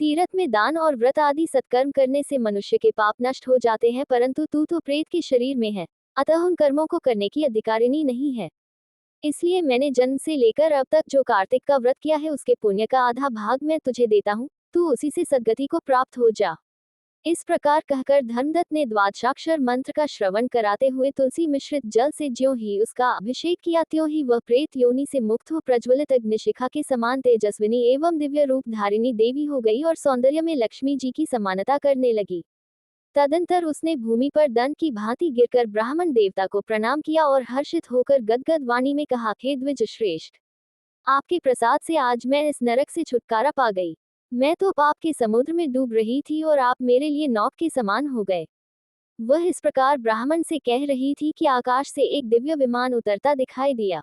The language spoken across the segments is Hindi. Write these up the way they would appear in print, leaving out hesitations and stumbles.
तीर्थ में दान और व्रत आदि सत्कर्म करने से मनुष्य के पाप नष्ट हो जाते हैं, परंतु तू तो प्रेत के शरीर में है, अतः उन कर्मों को करने की अधिकारिणी नहीं है। इसलिए मैंने जन्म से लेकर अब तक जो कार्तिक का व्रत किया है उसके पुण्य का आधा भाग मैं तुझे देता हूँ, तू उसी से सद्गति को प्राप्त हो जा। इस प्रकार कहकर धर्मदत्त ने द्वादशाक्षर मंत्र का श्रवण कराते हुए तुलसी मिश्रित जल से ज्यों ही उसका अभिषेक किया त्यों ही वह प्रेत योनि से मुक्त हो प्रज्वलित अग्निशिखा के समान तेजस्विनी एवं दिव्य रूप धारिणी देवी हो गई और सौंदर्य में लक्ष्मी जी की समानता करने लगी। तदंतर उसने भूमि पर दंड की भांति गिरकर ब्राह्मण देवता को प्रणाम किया और हर्षित होकर गदगद वाणी में कहा, हे द्विज श्रेष्ठ, आपके प्रसाद से आज मैं इस नरक से छुटकारा पा गई। मैं तो पाप के समुद्र में डूब रही थी और आप मेरे लिए नौक के समान हो गए। वह इस प्रकार ब्राह्मण से कह रही थी कि आकाश से एक दिव्य विमान उतरता दिखाई दिया।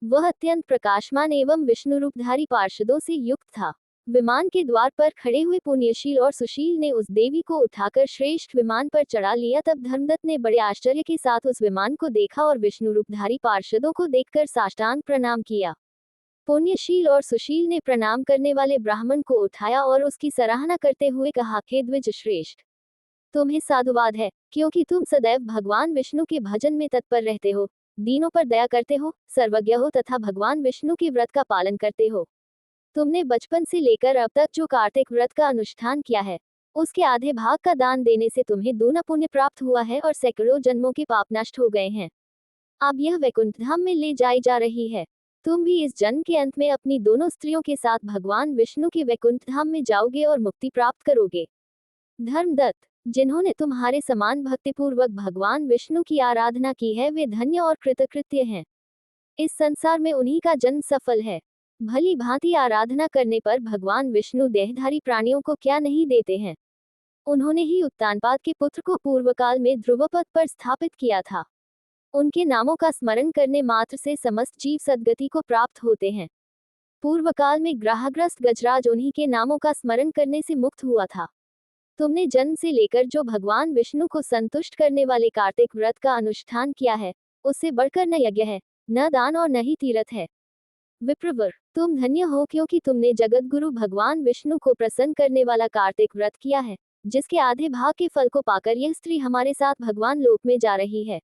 वह अत्यंत प्रकाशमान एवं विष्णु रूपधारी पार्षदों से युक्त था। विमान के द्वार पर खड़े हुए पुण्यशील और सुशील ने उस देवी को उठाकर श्रेष्ठ विमान पर चढ़ा लिया। तब धर्मदत्त ने बड़े आश्चर्य के साथ उस विमान को देखा और विष्णु रूपधारी पार्षदों को देखकर साष्टांग प्रणाम किया। पुण्यशील और सुशील ने प्रणाम करने वाले ब्राह्मण को उठाया और उसकी सराहना करते हुए कहा, हे द्विज श्रेष्ठ, तुम्हें साधुवाद है, क्योंकि तुम सदैव भगवान विष्णु के भजन में तत्पर रहते हो, दीनों पर दया करते हो, सर्वज्ञ हो तथा भगवान विष्णु के व्रत का पालन करते हो। तुमने बचपन से लेकर अब तक जो कार्तिक व्रत का अनुष्ठान किया है, उसके आधे भाग का दान देने से तुम्हें दूना पुण्य प्राप्त हुआ है और सैकड़ों जन्मों के पाप नष्ट हो गए हैं। अब यह वैकुंठ धाम में ले जाई जा रही है। तुम भी इस जन्म के अंत में अपनी दोनों स्त्रियों के साथ भगवान विष्णु के वैकुंठ धाम में जाओगे और मुक्ति प्राप्त करोगे। धर्मदत्त, जिन्होंने तुम्हारे समान भक्तिपूर्वक भगवान विष्णु की आराधना की है वे धन्य और कृतकृत्य हैं। इस संसार में उन्हीं का जन्म सफल है। भली भांति आराधना करने पर भगवान विष्णु देहधारी प्राणियों को क्या नहीं देते हैं। उन्होंने ही उत्तानपाद के पुत्र को पूर्वकाल में ध्रुवपद पर स्थापित किया था। उनके नामों का स्मरण करने मात्र से समस्त जीव सद्गति को प्राप्त होते हैं। पूर्वकाल में ग्रहग्रस्त गजराज उन्हीं के नामों का स्मरण करने से मुक्त हुआ था। तुमने जन्म से लेकर जो भगवान विष्णु को संतुष्ट करने वाले कार्तिक व्रत का अनुष्ठान किया है, उससे बढ़कर न यज्ञ है, न दान और न ही तीर्थ है। विप्रवर, तुम धन्य हो, क्योंकि तुमने जगतगुरु भगवान विष्णु को प्रसन्न करने वाला कार्तिक व्रत किया है, जिसके आधे भाग के फल को पाकर यह स्त्री हमारे साथ भगवान लोक में जा रही है।